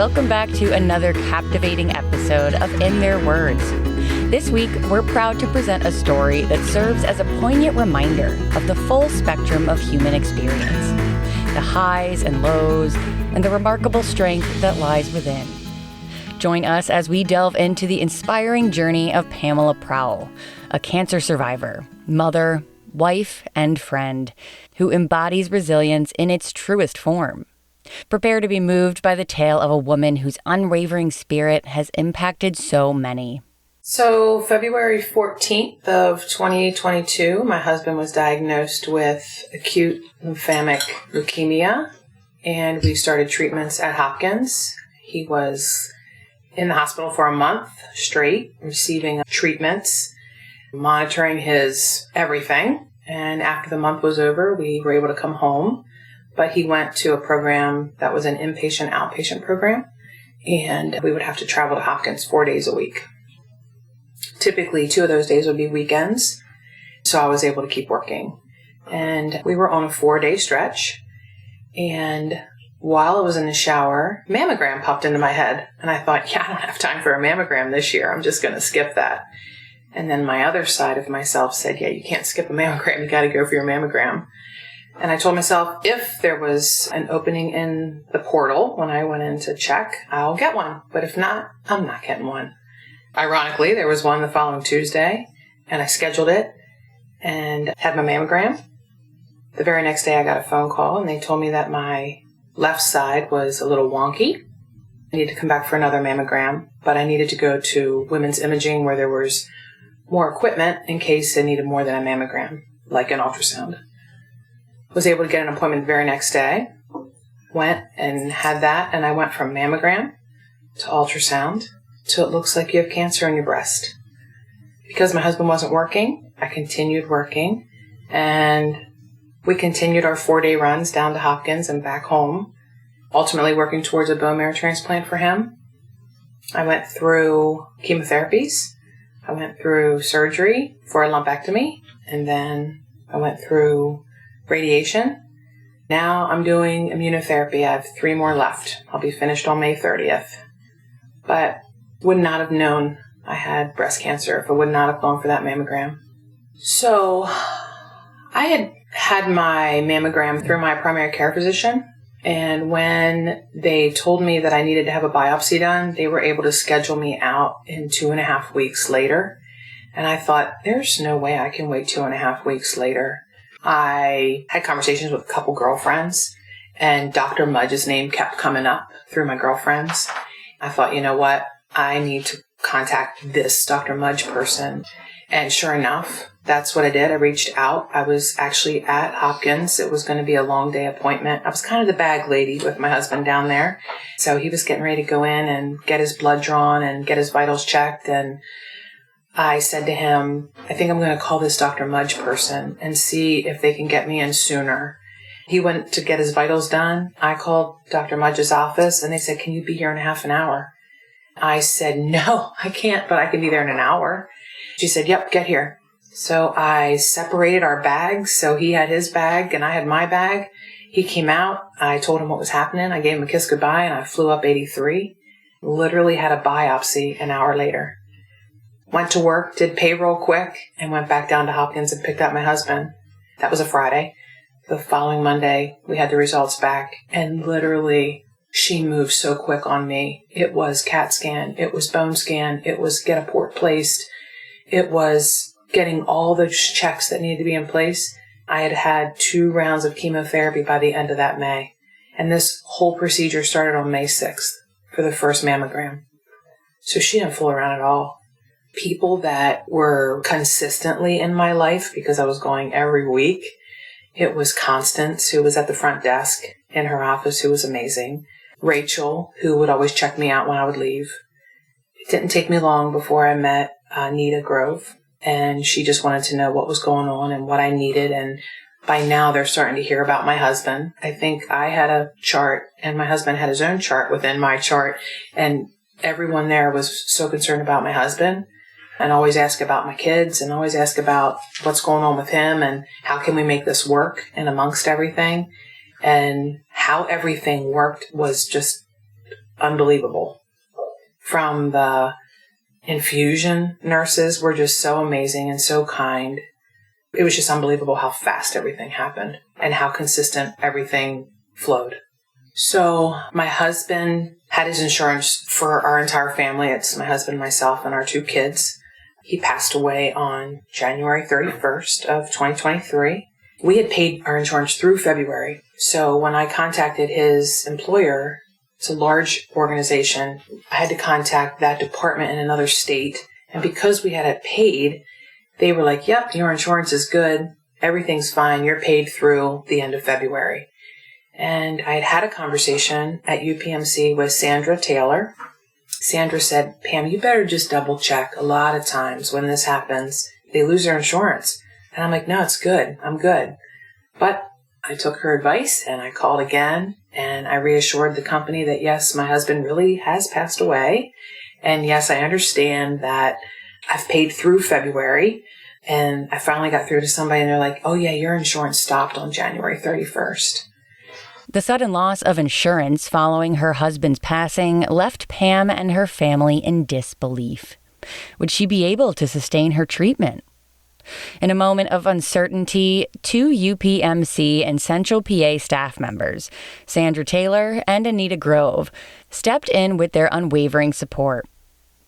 Welcome back to another captivating episode of In Their Words. This week, we're proud to present a story that serves as a poignant reminder of the full spectrum of human experience, the highs and lows, and the remarkable strength that lies within. Join us as we delve into the inspiring journey of Pamela Prowell, a cancer survivor, mother, wife, and friend who embodies resilience in its truest form. Prepare to be moved by the tale of a woman whose unwavering spirit has impacted so many. So February 14th of 2022, my husband was diagnosed with acute lymphamic leukemia, and we started treatments at Hopkins. He was in the hospital for a month straight, receiving treatments, monitoring his everything. And after the month was over, we were able to come home. But he went to a program that was an inpatient, outpatient program, and we would have to travel to Hopkins 4 days a week. Typically, 2 of those days would be weekends, so I was able to keep working. And we were on a 4-day stretch, and while I was in the shower, mammogram popped into my head, and I thought, I don't have time for a mammogram this year. I'm just going to skip that. And then my other side of myself said, you can't skip a mammogram. You got to go for your mammogram. And I told myself, if there was an opening in the portal when I went in to check, I'll get one. But if not, I'm not getting one. Ironically, there was one the following Tuesday, and I scheduled it and had my mammogram. The very next day, I got a phone call, and they told me that my left side was a little wonky. I needed to come back for another mammogram, but I needed to go to women's imaging where there was more equipment in case I needed more than a mammogram, like an ultrasound. Was able to get an appointment the very next day, went and had that, and I went from mammogram to ultrasound to it looks like you have cancer in your breast. Because my husband wasn't working, I continued working, and we continued our 4-day runs down to Hopkins and back home, ultimately working towards a bone marrow transplant for him. I went through chemotherapies, I went through surgery for a lumpectomy, and then I went through radiation. Now I'm doing immunotherapy. I have 3 more left. I'll be finished on May 30th. But would not have known I had breast cancer if I would not have gone for that mammogram. So I had had my mammogram through my primary care physician. And when they told me that I needed to have a biopsy done, they were able to schedule me out in 2.5 weeks later. And I thought, there's no way I can wait 2.5 weeks later. I had conversations with a couple girlfriends, and Dr. Mudge's name kept coming up through my girlfriends. I thought, you know what? I need to contact this Dr. Mudge person. And sure enough, that's what I did. I reached out. I was actually at Hopkins. It was going to be a long day appointment. I was kind of the bag lady with my husband down there. So he was getting ready to go in and get his blood drawn and get his vitals checked. And I said to him, I think I'm going to call this Dr. Mudge person and see if they can get me in sooner. He went to get his vitals done. I called Dr. Mudge's office, and they said, can you be here in half an hour? I said, no, I can't, but I can be there in an hour. She said, yep, get here. So I separated our bags. So he had his bag and I had my bag. He came out. I told him what was happening. I gave him a kiss goodbye, and I flew up 83. Literally had a biopsy an hour later. Went to work, did payroll quick, and went back down to Hopkins and picked up my husband. That was a Friday. The following Monday, we had the results back, and literally, she moved so quick on me. It was CAT scan, it was bone scan, it was get a port placed, it was getting all the checks that needed to be in place. I had had 2 rounds of chemotherapy by the end of that May, and this whole procedure started on May 6th for the first mammogram. So she didn't fool around at all. People that were consistently in my life, because I was going every week. It was Constance, who was at the front desk in her office, who was amazing. Rachel, who would always check me out when I would leave. It didn't take me long before I met Nita Grove, and she just wanted to know what was going on and what I needed. And by now, they're starting to hear about my husband. I think I had a chart, and my husband had his own chart within my chart, and everyone there was so concerned about my husband. And always ask about my kids, and always ask about what's going on with him and how can we make this work and amongst everything. And how everything worked was just unbelievable. From the infusion nurses were just so amazing and so kind. It was just unbelievable how fast everything happened and how consistent everything flowed. So my husband had his insurance for our entire family. It's my husband, myself, and our 2 kids. He passed away on January 31st of 2023. We had paid our insurance through February. So when I contacted his employer, it's a large organization, I had to contact that department in another state. And because we had it paid, they were like, yep, your insurance is good. Everything's fine. You're paid through the end of February. And I had a conversation at UPMC with Sandra Taylor. Sandra said, Pam, you better just double check. A lot of times when this happens, they lose their insurance. And I'm like, no, it's good. I'm good. But I took her advice and I called again and I reassured the company that, yes, my husband really has passed away. And yes, I understand that I've paid through February. And I finally got through to somebody and they're like, oh yeah, your insurance stopped on January 31st. The sudden loss of insurance following her husband's passing left Pam and her family in disbelief. Would she be able to sustain her treatment? In a moment of uncertainty, 2 UPMC and Central PA staff members, Sandra Taylor and Anita Grove, stepped in with their unwavering support.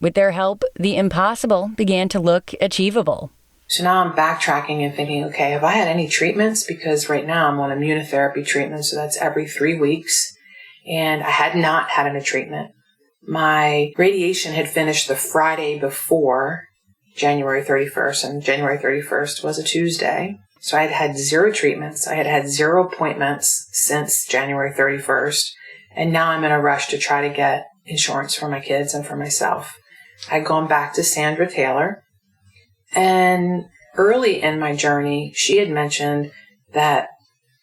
With their help, the impossible began to look achievable. So now I'm backtracking and thinking, okay, have I had any treatments? Because right now I'm on immunotherapy treatment, so that's every 3 weeks. And I had not had any treatment. My radiation had finished the Friday before January 31st, and January 31st was a Tuesday. So I had had 0 treatments. I had had 0 appointments since January 31st. And now I'm in a rush to try to get insurance for my kids and for myself. I'd gone back to Sandra Taylor. And early in my journey, she had mentioned that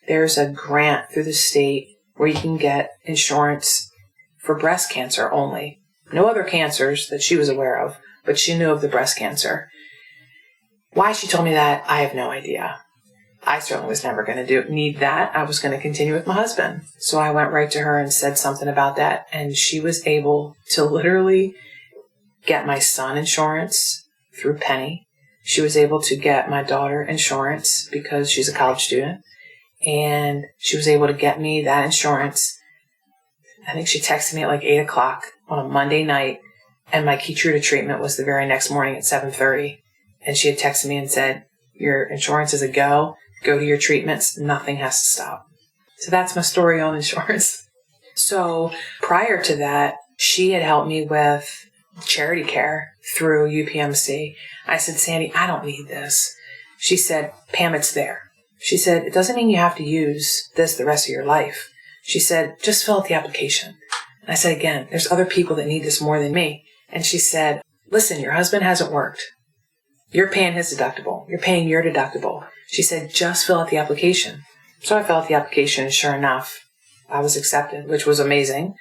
there's a grant through the state where you can get insurance for breast cancer only. No other cancers that she was aware of, but she knew of the breast cancer. Why she told me that, I have no idea. I certainly was never going to need that. I was going to continue with my husband. So I went right to her and said something about that. And she was able to literally get my son insurance through Penny. She was able to get my daughter insurance because she's a college student. And she was able to get me that insurance. I think she texted me at like 8 o'clock on a Monday night. And my Keytruda treatment was the very next morning at 7:30. And she had texted me and said, your insurance is a go. Go to your treatments. Nothing has to stop. So that's my story on insurance. So prior to that, she had helped me with charity care through UPMC. I said, Sandy, I don't need this. She said, Pam, it's there. She said, it doesn't mean you have to use this the rest of your life. She said, just fill out the application. And I said, again, there's other people that need this more than me. And she said, listen, your husband hasn't worked. You're paying his deductible. You're paying your deductible. She said, just fill out the application. So I filled out the application, and sure enough, I was accepted, which was amazing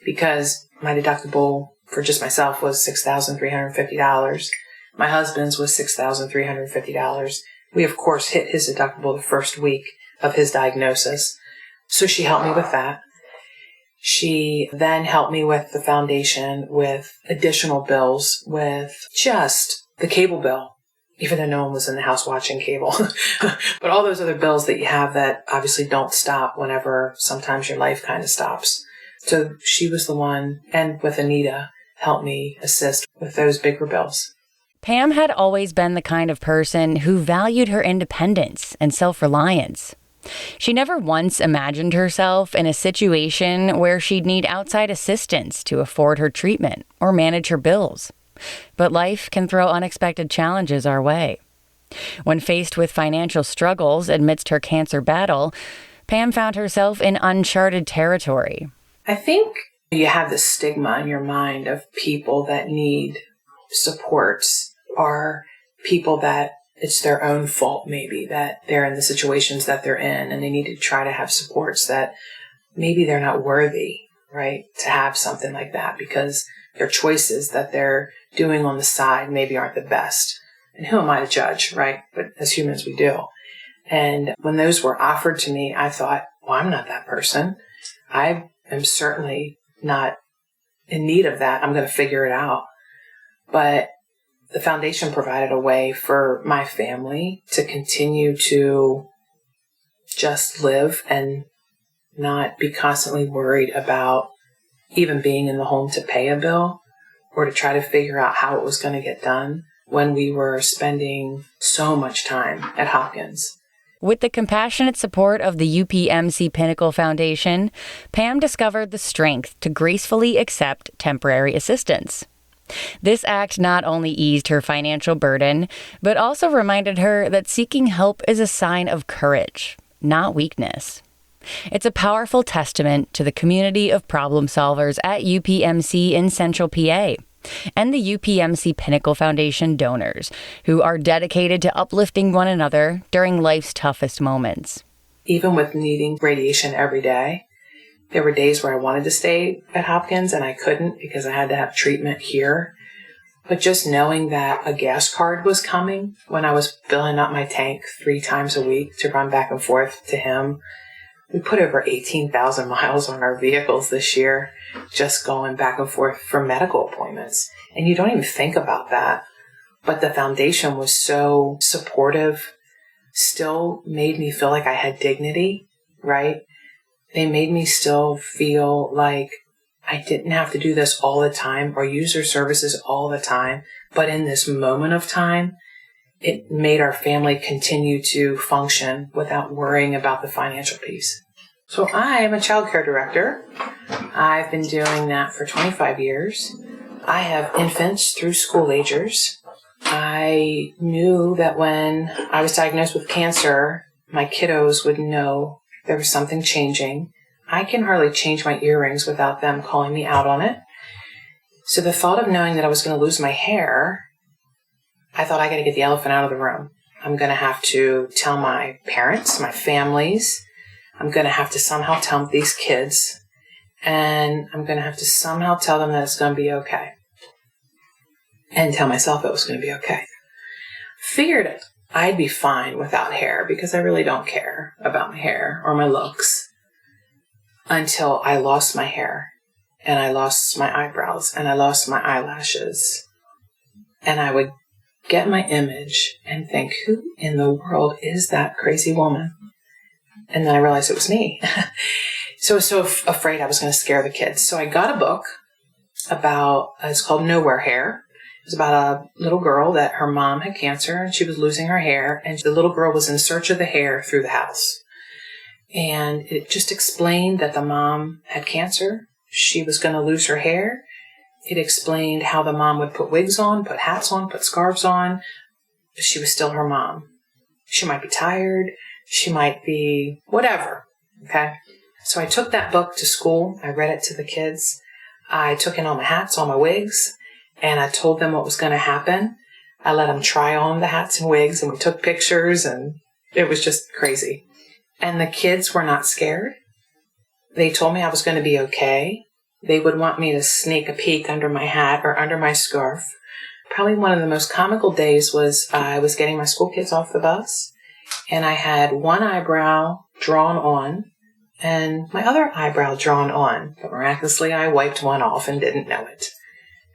because my deductible for just myself was $6,350. My husband's was $6,350. We, of course, hit his deductible the first week of his diagnosis. So she helped me with that. She then helped me with the foundation with additional bills with just the cable bill, even though no one was in the house watching cable. But all those other bills that you have that obviously don't stop whenever sometimes your life kind of stops. So she was the one, and with Anita, helped me assist with those bigger bills. Pam had always been the kind of person who valued her independence and self-reliance. She never once imagined herself in a situation where she'd need outside assistance to afford her treatment or manage her bills. But life can throw unexpected challenges our way. When faced with financial struggles amidst her cancer battle, Pam found herself in uncharted territory. I think you have this stigma in your mind of people that need supports are people that it's their own fault, maybe, that they're in the situations that they're in and they need to try to have supports that maybe they're not worthy, right, to have something like that because their choices that they're doing on the side maybe aren't the best. And who am I to judge, right? But as humans, we do. And when those were offered to me, I thought, well, I'm not that person. I am certainly not in need of that. I'm going to figure it out. But the foundation provided a way for my family to continue to just live and not be constantly worried about even being in the home to pay a bill or to try to figure out how it was going to get done when we were spending so much time at Hopkins. With the compassionate support of the UPMC Pinnacle Foundation, Pam discovered the strength to gracefully accept temporary assistance. This act not only eased her financial burden, but also reminded her that seeking help is a sign of courage, not weakness. It's a powerful testament to the community of problem solvers at UPMC in Central PA and the UPMC Pinnacle Foundation donors who are dedicated to uplifting one another during life's toughest moments. Even with needing radiation every day, there were days where I wanted to stay at Hopkins and I couldn't because I had to have treatment here. But just knowing that a gas card was coming when I was filling up my tank 3 times a week to run back and forth to him. We put over 18,000 miles on our vehicles this year, just going back and forth for medical appointments. And you don't even think about that. But the foundation was so supportive, still made me feel like I had dignity, right? They made me still feel like I didn't have to do this all the time or use their services all the time. But in this moment of time, it made our family continue to function without worrying about the financial piece. So I am a child care director. I've been doing that for 25 years. I have infants through school agers. I knew that when I was diagnosed with cancer, my kiddos would know there was something changing. I can hardly change my earrings without them calling me out on it. So the thought of knowing that I was going to lose my hair, I thought I got to get the elephant out of the room. I'm going to have to tell my parents, my families. I'm going to have to somehow tell these kids. And I'm going to have to somehow tell them that it's going to be okay. And tell myself it was going to be okay. Figured I'd be fine without hair because I really don't care about my hair or my looks until I lost my hair and I lost my eyebrows and I lost my eyelashes. And I would get my image and think, who in the world is that crazy woman? And then I realized it was me. So I was so afraid I was going to scare the kids. So I got a book about, it's called Nowhere Hair. It was about a little girl that her mom had cancer and she was losing her hair. And the little girl was in search of the hair through the house. And it just explained that the mom had cancer. She was going to lose her hair. It explained how the mom would put wigs on, put hats on, put scarves on. She was still her mom. She might be tired. She might be whatever. Okay. So I took that book to school. I read it to the kids. I took in all my hats, all my wigs, and I told them what was going to happen. I let them try on the hats and wigs, and we took pictures, and it was just crazy. And the kids were not scared. They told me I was going to be okay. They would want me to sneak a peek under my hat or under my scarf. Probably one of the most comical days was I was getting my school kids off the bus, and I had one eyebrow drawn on and my other eyebrow drawn on. But miraculously, I wiped one off and didn't know it.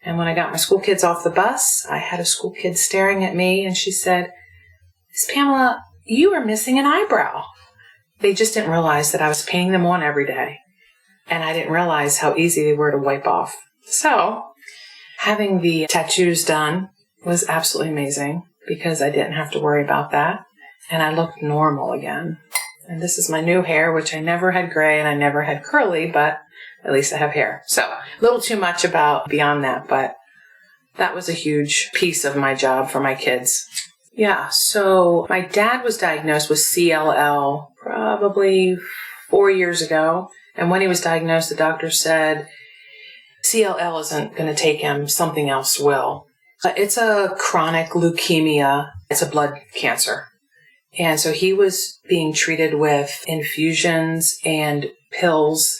And when I got my school kids off the bus, I had a school kid staring at me, and she said, "Miss Pamela, you are missing an eyebrow." They just didn't realize that I was painting them on every day. And I didn't realize how easy they were to wipe off. So having the tattoos done was absolutely amazing because I didn't have to worry about that. And I looked normal again. And this is my new hair, which I never had gray and I never had curly, but at least I have hair. So a little too much about beyond that, but that was a huge piece of my job for my kids. Yeah, so my dad was diagnosed with CLL probably 4 years ago. And when he was diagnosed, the doctor said, CLL isn't going to take him, something else will. It's a chronic leukemia. It's a blood cancer. And so he was being treated with infusions and pills.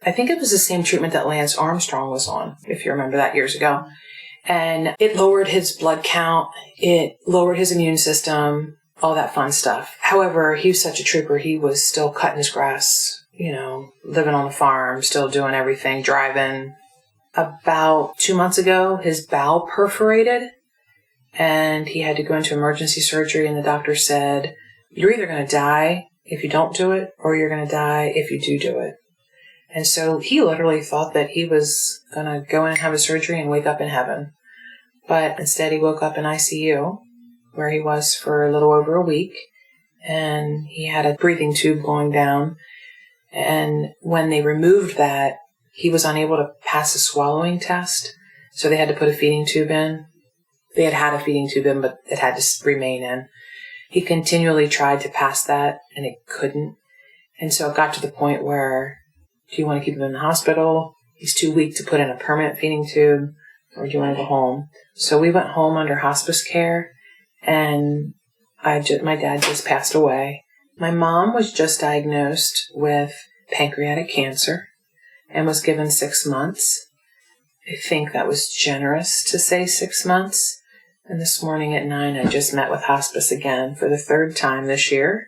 I think it was the same treatment that Lance Armstrong was on, if you remember that years ago. And it lowered his blood count. It lowered his immune system, all that fun stuff. However, he was such a trooper. He was still cutting his grass, living on the farm, still doing everything, driving. About 2 months ago, his bowel perforated and he had to go into emergency surgery, and the doctor said, you're either going to die if you don't do it, or you're going to die if you do it. And so he literally thought that he was going to go in and have a surgery and wake up in heaven. But instead he woke up in ICU, where he was for a little over a week, and he had a breathing tube going down. And when they removed that, he was unable to pass a swallowing test, so they had to put a feeding tube in. They had a feeding tube in, but it had to remain in. He continually tried to pass that, and it couldn't. And so it got to the point where, do you want to keep him in the hospital? He's too weak to put in a permanent feeding tube, or do you want to go home? So we went home under hospice care, and my dad just passed away. My mom was just diagnosed with pancreatic cancer and was given 6 months. I think that was generous to say 6 months. And this morning at 9, I just met with hospice again for the 3rd time this year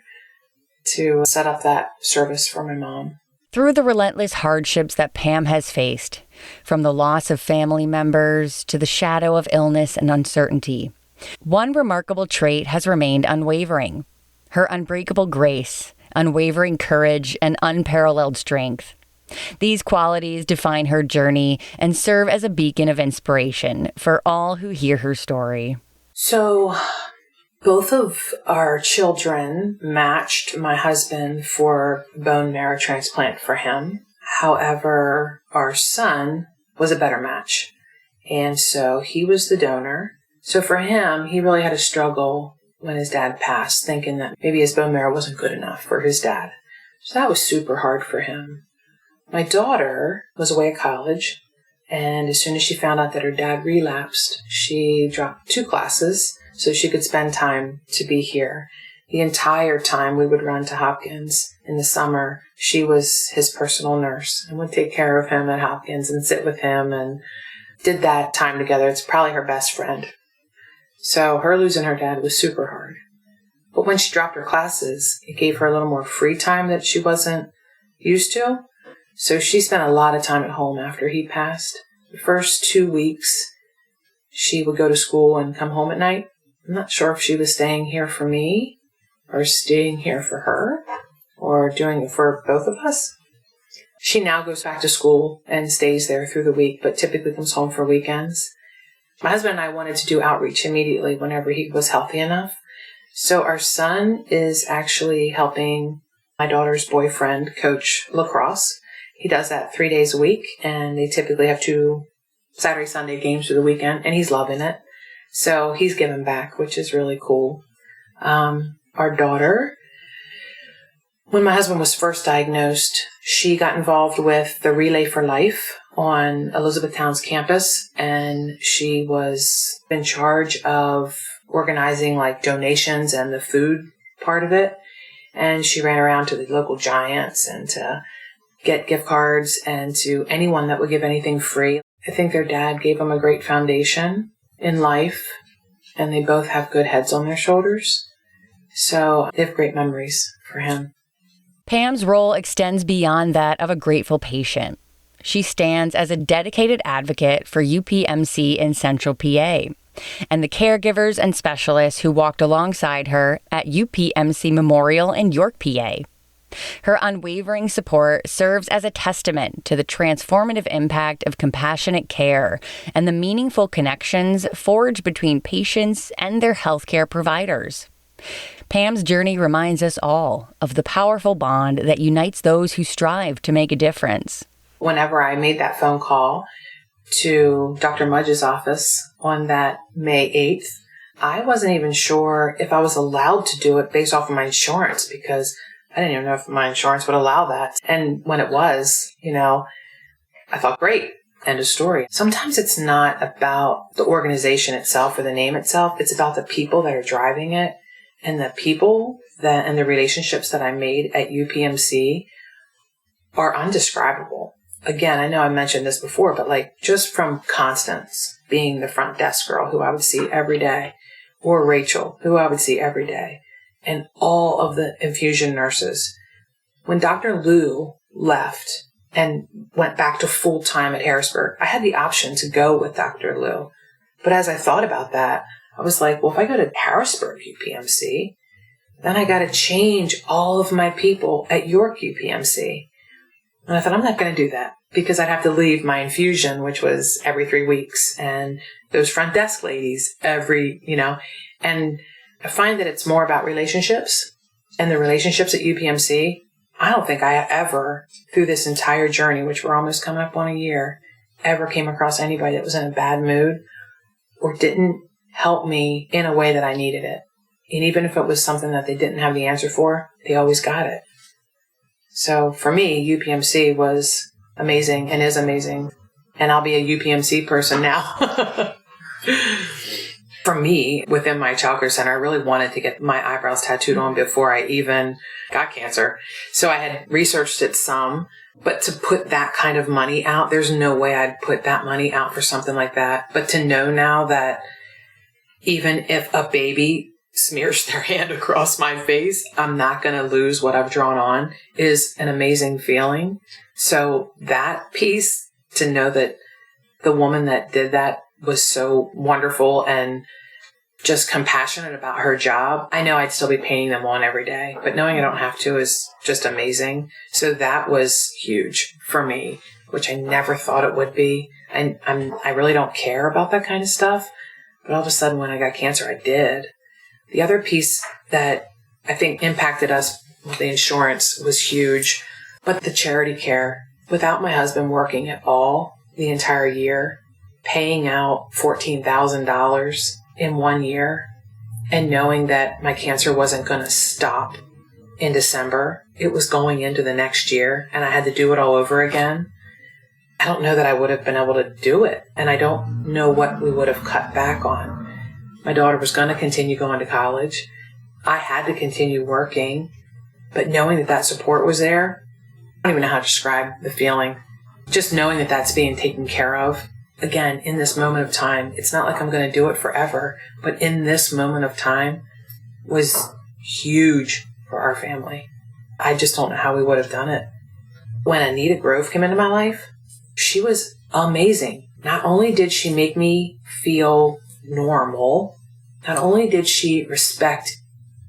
to set up that service for my mom. Through the relentless hardships that Pam has faced, from the loss of family members to the shadow of illness and uncertainty, one remarkable trait has remained unwavering: her unbreakable grace, unwavering courage, and unparalleled strength. These qualities define her journey and serve as a beacon of inspiration for all who hear her story. So both of our children matched my husband for bone marrow transplant for him. However, our son was a better match. And so he was the donor. So for him, he really had a struggle when his dad passed, thinking that maybe his bone marrow wasn't good enough for his dad. So that was super hard for him. My daughter was away at college, and as soon as she found out that her dad relapsed, she dropped 2 classes so she could spend time to be here. The entire time we would run to Hopkins in the summer, she was his personal nurse and would take care of him at Hopkins and sit with him and did that time together. It's probably her best friend. So her losing her dad was super hard. But when she dropped her classes, it gave her a little more free time that she wasn't used to. So she spent a lot of time at home after he passed. The first 2 weeks, she would go to school and come home at night. I'm not sure if she was staying here for me or staying here for her or doing it for both of us. She now goes back to school and stays there through the week, but typically comes home for weekends. My husband and I wanted to do outreach immediately whenever he was healthy enough. So our son is actually helping my daughter's boyfriend coach lacrosse. He does that 3 days a week, and they typically have 2 Saturday, Sunday games through the weekend, and he's loving it. So he's giving back, which is really cool. Our daughter, when my husband was first diagnosed, she got involved with the Relay for Life on Elizabethtown's campus, and she was in charge of organizing like donations and the food part of it. And she ran around to the local Giants and to get gift cards and to anyone that would give anything free. I think their dad gave them a great foundation in life, and they both have good heads on their shoulders. So they have great memories for him. Pam's role extends beyond that of a grateful patient. She stands as a dedicated advocate for UPMC in Central PA and the caregivers and specialists who walked alongside her at UPMC Memorial in York, PA. Her unwavering support serves as a testament to the transformative impact of compassionate care and the meaningful connections forged between patients and their healthcare providers. Pam's journey reminds us all of the powerful bond that unites those who strive to make a difference. Whenever I made that phone call to Dr. Mudge's office on that May 8th, I wasn't even sure if I was allowed to do it based off of my insurance, because I didn't even know if my insurance would allow that. And when it was, I thought, great, end of story. Sometimes it's not about the organization itself or the name itself. It's about the people that are driving it, and the people and the relationships that I made at UPMC are undescribable. Again, I know I mentioned this before, but just from Constance being the front desk girl who I would see every day, or Rachel, who I would see every day, and all of the infusion nurses. When Dr. Lou left and went back to full time at Harrisburg. I had the option to go with Dr. Lou. But as I thought about that, I was like, well, if I go to Harrisburg UPMC, then I got to change all of my people at York UPMC. And I thought, I'm not going to do that because I'd have to leave my infusion, which was every 3 weeks, and those front desk ladies and I find that it's more about relationships, and the relationships at UPMC. I don't think I ever, through this entire journey, which we're almost coming up on a year, ever came across anybody that was in a bad mood or didn't help me in a way that I needed it. And even if it was something that they didn't have the answer for, they always got it. So for me, UPMC was amazing and is amazing. And I'll be a UPMC person now. For me, within my childcare center, I really wanted to get my eyebrows tattooed on before I even got cancer. So I had researched it some, but to put that kind of money out, there's no way I'd put that money out for something like that. But to know now that even if a baby smears their hand across my face, I'm not going to lose what I've drawn on is an amazing feeling. So that piece, to know that the woman that did that was so wonderful and just compassionate about her job. I know I'd still be painting them on every day, but knowing I don't have to is just amazing. So that was huge for me, which I never thought it would be. I really don't care about that kind of stuff. But all of a sudden when I got cancer, I did. The other piece that I think impacted us with the insurance was huge, but the charity care. Without my husband working at all the entire year, paying out $14,000 in 1 year and knowing that my cancer wasn't going to stop in December, it was going into the next year and I had to do it all over again. I don't know that I would have been able to do it. And I don't know what we would have cut back on. My daughter was going to continue going to college. I had to continue working, but knowing that that support was there, I don't even know how to describe the feeling. Just knowing that that's being taken care of. Again, in this moment of time, it's not like I'm going to do it forever, but in this moment of time was huge for our family. I just don't know how we would have done it. When Anita Grove came into my life, she was amazing. Not only did she make me feel normal, not only did she respect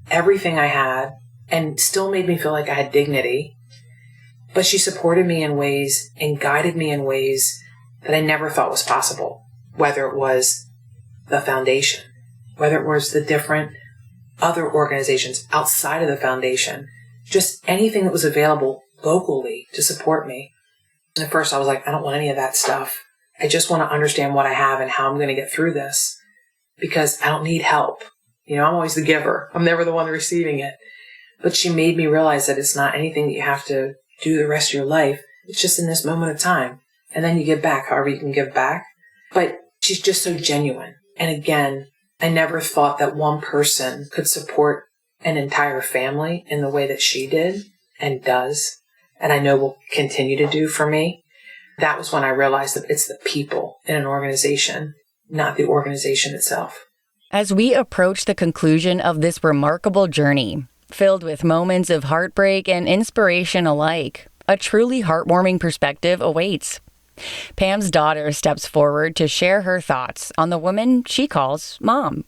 everything I had and still made me feel like I had dignity, but she supported me in ways and guided me in ways that I never thought was possible, whether it was the foundation, whether it was the different other organizations outside of the foundation, just anything that was available locally to support me. And at first I was like, I don't want any of that stuff. I just want to understand what I have and how I'm going to get through this because I don't need help. I'm always the giver. I'm never the one receiving it. But she made me realize that it's not anything that you have to do the rest of your life. It's just in this moment of time. And then you give back however you can give back. But she's just so genuine. And again, I never thought that one person could support an entire family in the way that she did and does. And I know will continue to do for me. That was when I realized that it's the people in an organization, not the organization itself. As we approach the conclusion of this remarkable journey, filled with moments of heartbreak and inspiration alike, a truly heartwarming perspective awaits. Pam's daughter steps forward to share her thoughts on the woman she calls Mom.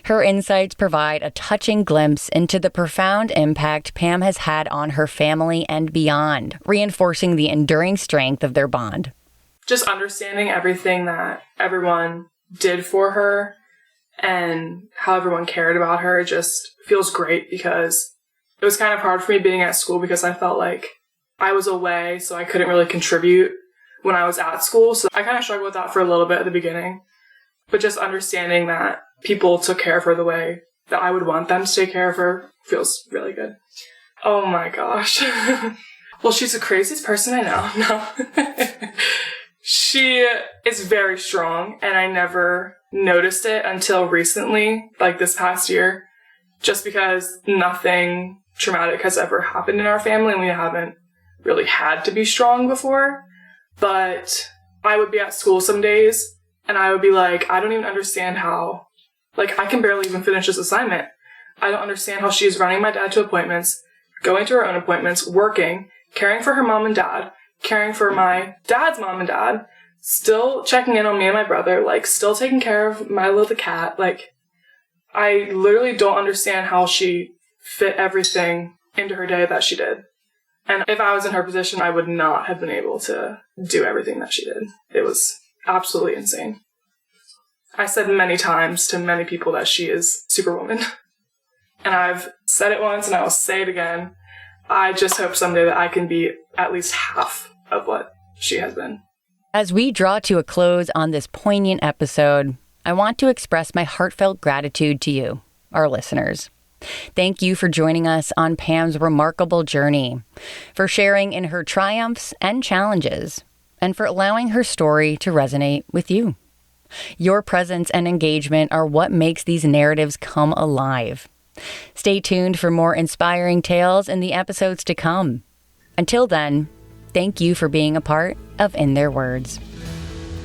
Her insights provide a touching glimpse into the profound impact Pam has had on her family and beyond, reinforcing the enduring strength of their bond. Just understanding everything that everyone did for her and how everyone cared about her just feels great because it was kind of hard for me being at school because I felt like I was away, so I couldn't really contribute when I was at school. So I kind of struggled with that for a little bit at the beginning. But just understanding that people took care of her the way that I would want them to take care of her feels really good. Oh my gosh. Well, she's the craziest person I know. No. She is very strong, and I never noticed it until recently, like this past year, just because nothing traumatic has ever happened in our family, and we haven't really had to be strong before. But I would be at school some days, and I would be like, I don't even understand how, I can barely even finish this assignment. I don't understand how she's running my dad to appointments, going to her own appointments, working, caring for her mom and dad, caring for my dad's mom and dad, still checking in on me and my brother, like, still taking care of Milo the cat. Like, I literally don't understand how she fit everything into her day that she did. And if I was in her position, I would not have been able to do everything that she did. It was absolutely insane. I said many times to many people that she is Superwoman. And I've said it once and I will say it again. I just hope someday that I can be at least half of what she has been. As we draw to a close on this poignant episode, I want to express my heartfelt gratitude to you, our listeners. Thank you for joining us on Pam's remarkable journey, for sharing in her triumphs and challenges, and for allowing her story to resonate with you. Your presence and engagement are what makes these narratives come alive. Stay tuned for more inspiring tales in the episodes to come. Until then, thank you for being a part of In Their Words.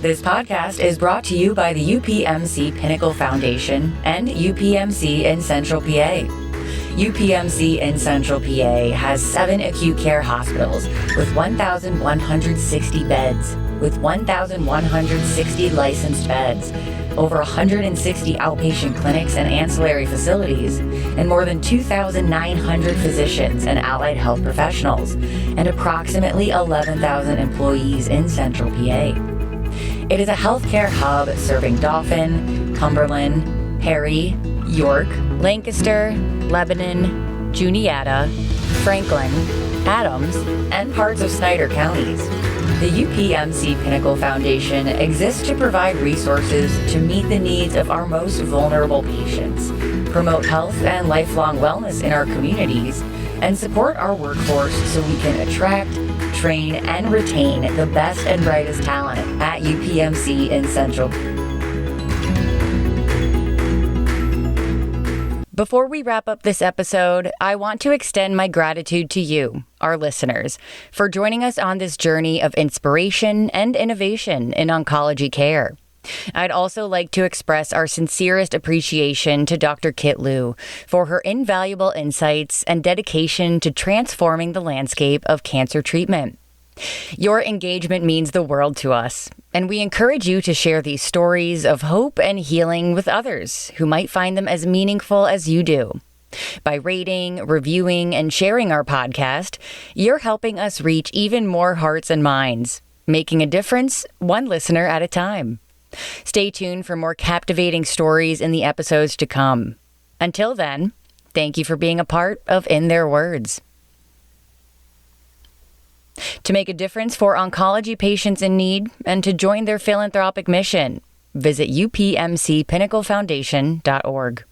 This podcast is brought to you by the UPMC Pinnacle Foundation and UPMC in Central PA. UPMC in Central PA has 7 acute care hospitals with 1,160 beds, with 1,160 licensed beds, over 160 outpatient clinics and ancillary facilities, and more than 2,900 physicians and allied health professionals, and approximately 11,000 employees in Central PA. It is a healthcare hub serving Dauphin, Cumberland, Perry, York, Lancaster, Lebanon, Juniata, Franklin, Adams, and parts of Snyder counties. The UPMC Pinnacle Foundation exists to provide resources to meet the needs of our most vulnerable patients, promote health and lifelong wellness in our communities, and support our workforce so we can attract, train, and retain the best and brightest talent at UPMC in Central. Before we wrap up this episode, I want to extend my gratitude to you, our listeners, for joining us on this journey of inspiration and innovation in oncology care. I'd also like to express our sincerest appreciation to Dr. Kit Liu for her invaluable insights and dedication to transforming the landscape of cancer treatment. Your engagement means the world to us, and we encourage you to share these stories of hope and healing with others who might find them as meaningful as you do. By rating, reviewing, and sharing our podcast, you're helping us reach even more hearts and minds, making a difference one listener at a time. Stay tuned for more captivating stories in the episodes to come. Until then, thank you for being a part of In Their Words. To make a difference for oncology patients in need and to join their philanthropic mission, visit upmcpinnaclefoundation.org.